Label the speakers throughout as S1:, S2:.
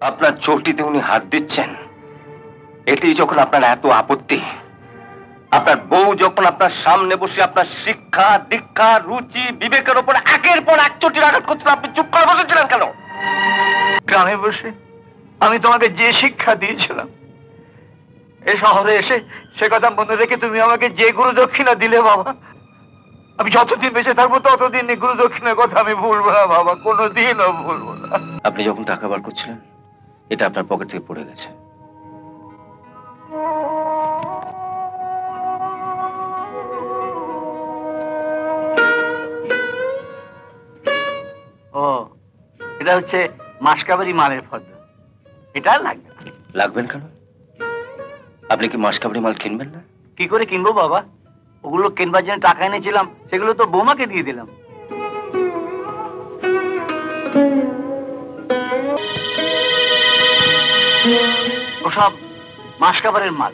S1: আপনার চটিতে উনি হাত দিচ্ছেন, এতেই যখন আপনার এত আপত্তি, আপনার বউ যখন আপনার সামনে বসে আপনার শিক্ষা দীক্ষা রুচি বিবেকের উপর একের পর এক চটির আঘাত করছেন, আপনি চুপ করে বসেছিলেন কেন?
S2: গ্রামে বসে আমি তোমাকে যে শিক্ষা দিয়েছিলাম, এই শহরে এসে সে কথা মনে রেখে তুমি আমাকে যে গুরু দক্ষিণা দিলে বাবা, আমি যতদিন বেঁচে থাকবো ততদিন গুরু দক্ষিণার কথা আমি ভুলবো না বাবা, কোনোদিনও ভুলবো না।
S1: আপনি যখন টাকা বার করছিলেন, এটা আপনার পকেট থেকে পড়ে গেছে।
S2: ও, এটা হচ্ছে মাসকাবারি মালের ফর্দ। এটা লাগবে না।
S1: লাগবেন কেন? আপনি কি মাসকাবারি মাল কিনবেন না?
S2: কি করে কিনবো বাবা? ওগুলো কিনবার জন্য টাকা এনেছিলাম, সেগুলো তো বৌমাকে দিয়ে দিলাম। ওসব মাসকাবারের মাল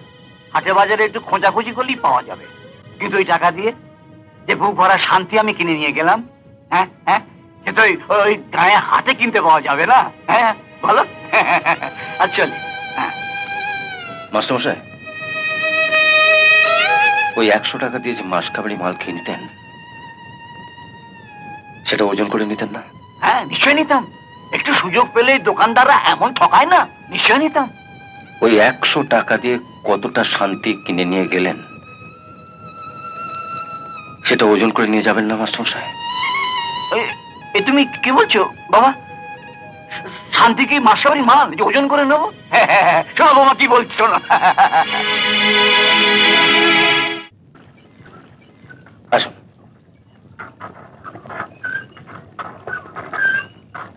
S2: হাটে বাজারে একটু খোঁজাখুঁজি করলেই পাওয়া যাবে, কিন্তু ওই টাকা দিয়ে যে বুক ভরা শান্তি আমি কিনে নিয়ে গেলাম, হ্যাঁ হ্যাঁ, সে তো ওই গায়ে হাটে কিনতে পাওয়া যাবে না। হ্যাঁ বলো। আচ্ছা
S1: মাস্টারমশাই, ওই 100 টাকা দিয়ে যে মাসকাবারি মাল কিনতেন, সেটা ওজন করে নিতেন না?
S2: হ্যাঁ নিশ্চয় নিতাম, একটু সুযোগ পেলেই দোকানদাররা এমন ঠকায় না, নিশ্চয় নিতাম।
S1: ওই 100 টাকা দিয়ে কতটা শান্তি কিনে নিয়ে গেলেন, সেটা ওজন করে নিয়ে যাবেন না মাস্টারমশাই?
S2: এ তুমি কি বলছো বাবা? শান্তি কি মাসকাবারি মাল যে ওজন করে নেবো? হ্যাঁ হ্যাঁ হ্যাঁ, শোনো বাবা কি বলছো না।
S1: আসুন,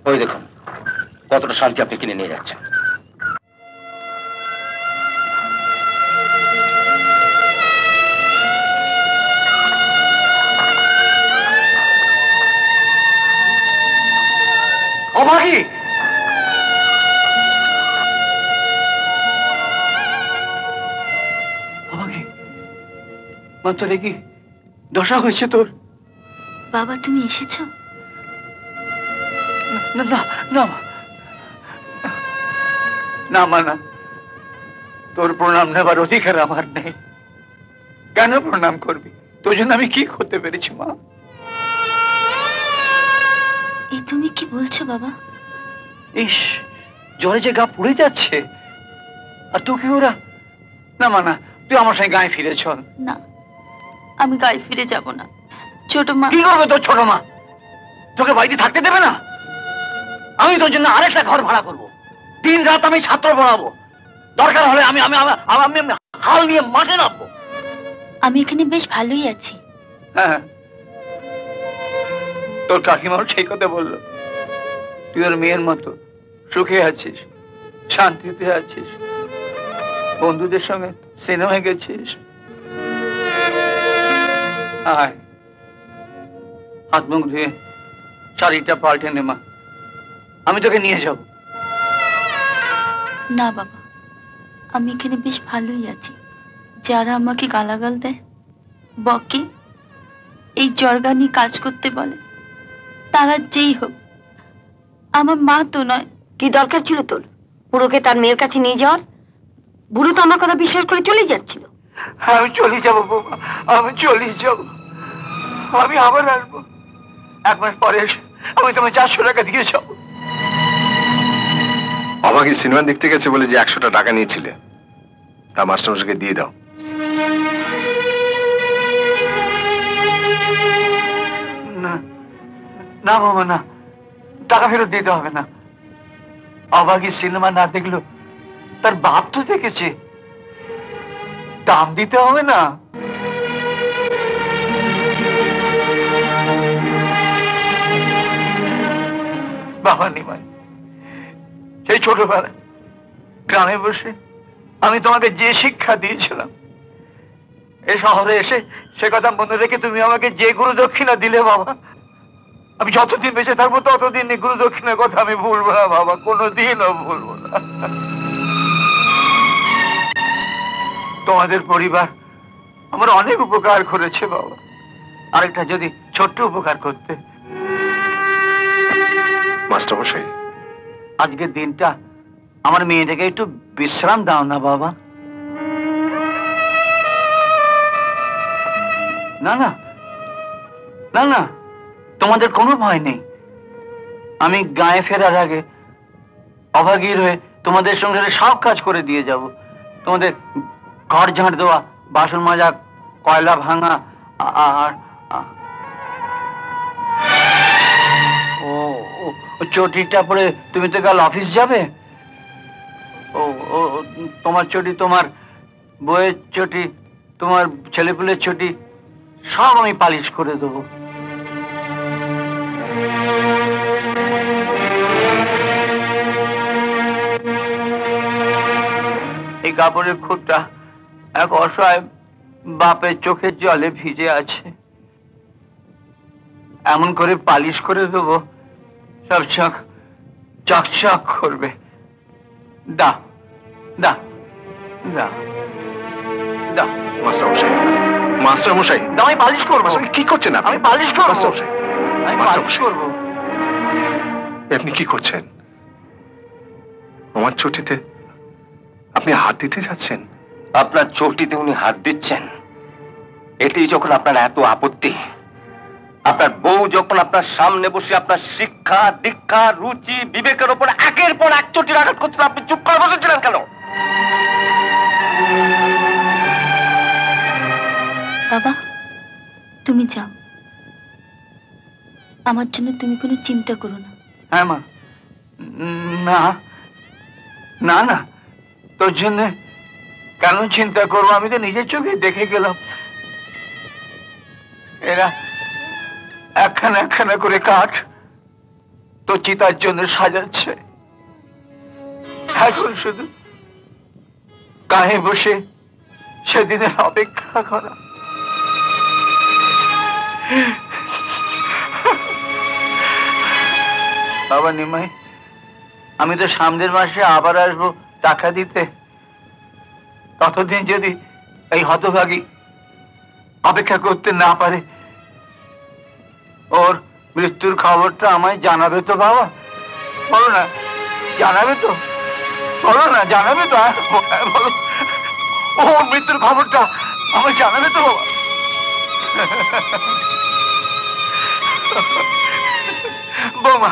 S1: ওই দেখুন কতটা শান্তি আপনি কিনে নিয়ে যাচ্ছেন।
S2: অভাগী, অভাগী, মাত্রে কি দশা হয়েছে তোর?
S3: বাবা তুমি এসেছো?
S2: না না না না মা, না, তোর প্রণাম নেবার অধিকার আমার নেই। কেন প্রণাম করবি? তোর জন্য আমি কি করতে পেরেছি মা?
S3: এ তুমি কি বলছো বাবা?
S2: ইস, জ্বরে যে গা পুড়ে যাচ্ছে, আর তোকে ওরা। না মা না, তুই আমার সঙ্গে গায়ে ফিরে চল।
S3: না, আমি গায়ে ফিরে যাব না। ছোট মা।
S2: কি করবে তোর ছোট মা? তোকে বাড়িতে থাকতে দেবে না? আমি তোর জন্য আরেকটা ঘর ভাড়া করবো, দিন রাত আমি ছাত্র পড়াবো, দরকার হলে আমি আমি আমি হাল নিয়ে মাঠে নামবো।
S3: আমি এখানে বেশ ভালোই আছি।
S2: হ্যাঁ, তোর কাকিমাও সেই কথা বললো, তুই ওর মেয়ের মতো সুখে আছিস, শান্তিতে আছিস, বন্ধুদের সঙ্গে সিনেমায় গেছিস। আয়, হাত মুখ ধুয়ে শাড়িটা পাল্টে নে মা, আমি তোকে নিয়ে যাব।
S3: না বাবা, আমি এখানে বেশ ভালোই আছি। যারা আমাকে গালাগাল দেয়, বকে, এই জর্গানি কাজ করতে বলে, তারা যেই হোক, আমার মা তো নয়।
S4: কি দরকার ছিল তোর বুড়োকে তার মেয়ের কাছে নিয়ে যাওয়ার? বুড়ো তো আমার কথা বিশ্বাস করে চলে যাচ্ছিল।
S2: আমি চলে যাবো বৌমা, আমি চলে যাব, আমি আবার আসবো। 1 মাস পরে এসে আমি তোমায় 400 টাকা দিয়ে যাবো।
S5: অভাগী সিনেমা দেখতে গেছে বলে যে 100টা টাকা নিয়েছিলে, তা মাস্টারমশাইকে দিয়ে দাও।
S2: না না বাবা, না, টাকা ফেরত দিতে হবে না। অভাগী সিনেমা না দেখলো তার বাপ তো দেখেছে, দাম দিতে হবে না। বাবা নিমাই, সেই ছোটবেলায় গ্রামে বসে আমি তোমাকে যে শিক্ষা দিয়েছিলাম, এই শহরে এসে সে কথা মনে রেখে তুমি আমাকে যে গুরু দক্ষিণা দিলে বাবা, আমি যতদিন বেঁচে থাকবো ততদিন গুরু দক্ষিণার কথা আমি ভুলবো না বাবা, কোনোদিনও ভুলবো না। তোমাদের পরিবার আমার অনেক উপকার করেছে বাবা, আরেকটা যদি ছোট্ট উপকার করতে।
S5: মাস্টারমশাই,
S2: আজকের দিনটা আমার মেয়েটাকে একটু বিশ্রাম দাও না বাবা। না না না না, তোমাদের কোনো ভয় নেই। আমি গায়ে ফেরার আগে অভাগীর হয়ে তোমাদের সংসারে সব কাজ করে দিয়ে যাব। তোমাদের ঘর ঝাঁট দেওয়া, বাসন মাজা, কয়লা ভাঙা, আর ও চটিটা পরে তুমি তো কাল অফিস যাবে। ও ও তোমার চটি, তোমার বইয়ের চটি, তোমার ছেলেপুলের চটি সব আমি পালিশ করে দেবো। এই কাপড়ের খুঁটটা এক অসহায় বাপের চোখের জলে ভিজে আছে, এমন করে পালিশ করে দেবো সব চকচক করবে। দা দা দা দা
S5: মাস্টারমশাই, মাস্টারমশাই,
S2: আমি পালিশ করবো।
S5: কি করছেন?
S2: আমি পালিশ করবো, আমি পালিশ করবো।
S5: আপনি কি করছেন? আমার চটিতে আপনি হাত দিতে যাচ্ছেন?
S1: আপনার চটিতে উনি হাত দিচ্ছেন, এতেই যখন আপনার এত আপত্তি, আপনার বউ যখন আপনার সামনে বসে আপনার শিক্ষা, দীক্ষা, রুচি, বিবেকের উপর একের পর এক চটির আঘাত করছিল, আপনি চুপ করে বসেছিলেন কেন?
S3: বাবা, তুমি যাও, আমার জন্য তুমি কোনো চিন্তা করো না।
S2: হ্যাঁ মা, না না না, তোর জন্য কেন চিন্তা করবো? আমি তো নিজের চোখে দেখে গেলাম এরা একখানা একখানা করে কাঠ তো চিতার জন্য সাজাচ্ছে। এখন শুধু গায়ে বসে সেদিনের অপেক্ষা করা। বাবা নিমাই, আমি তো সামনের মাসে আবার আসবো টাকা দিতে। ততদিন যদি এই হতভাগী অপেক্ষা করতে না পারে, ওর মৃত্যুর খবরটা আমায় জানাবে তো বাবা? বলো না, জানাবে তো? বলো না, জানাবে তো? বলো, ওর মৃত্যুর খবরটা আমায় জানাবে তো বাবা? বৌমা,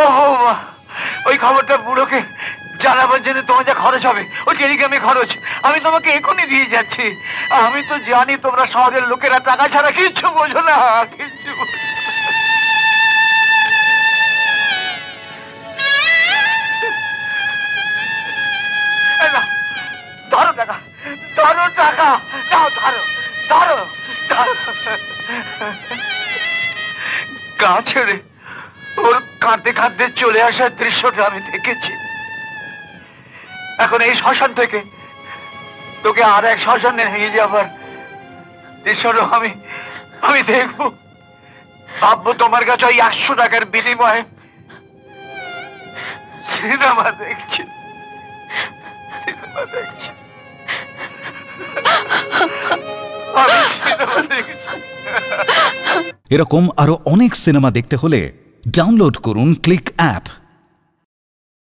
S2: ও বৌমা, ওই খবরটা বুড়োকে জানাবার জন্য তোমার যা খরচ হবে, ওই টেলিগ্রামে খরচ আমি তোমাকে এখনই দিয়ে যাচ্ছি। আমি তো জানি তোমরা শহরের লোকেরা টাকা ছাড়া কিচ্ছু বোঝো না, কিচ্ছু। ধরো টাকা, ধরো টাকা, নাও, ধরো ধরো ধরো। গা ছেড়ে ওর কাঁদতে কাঁদতে চলে আসার দৃশ্যটা আমি দেখেছি। এখন এই শ্মশান থেকে তোকে আর এক শ্মশানে নিয়ে যাবার দৃশ্যটা আমি দেখবো। ভাববো তোমার কাছে ওই 100 টাকার বিনিময়ে সিনেমা দেখছি, সিনেমা দেখছি, আমি সিনেমা দেখছি।
S6: এরকম আরো অনেক সিনেমা দেখতে হলে ডাউনলোড করুন ক্লিক অ্যাপ।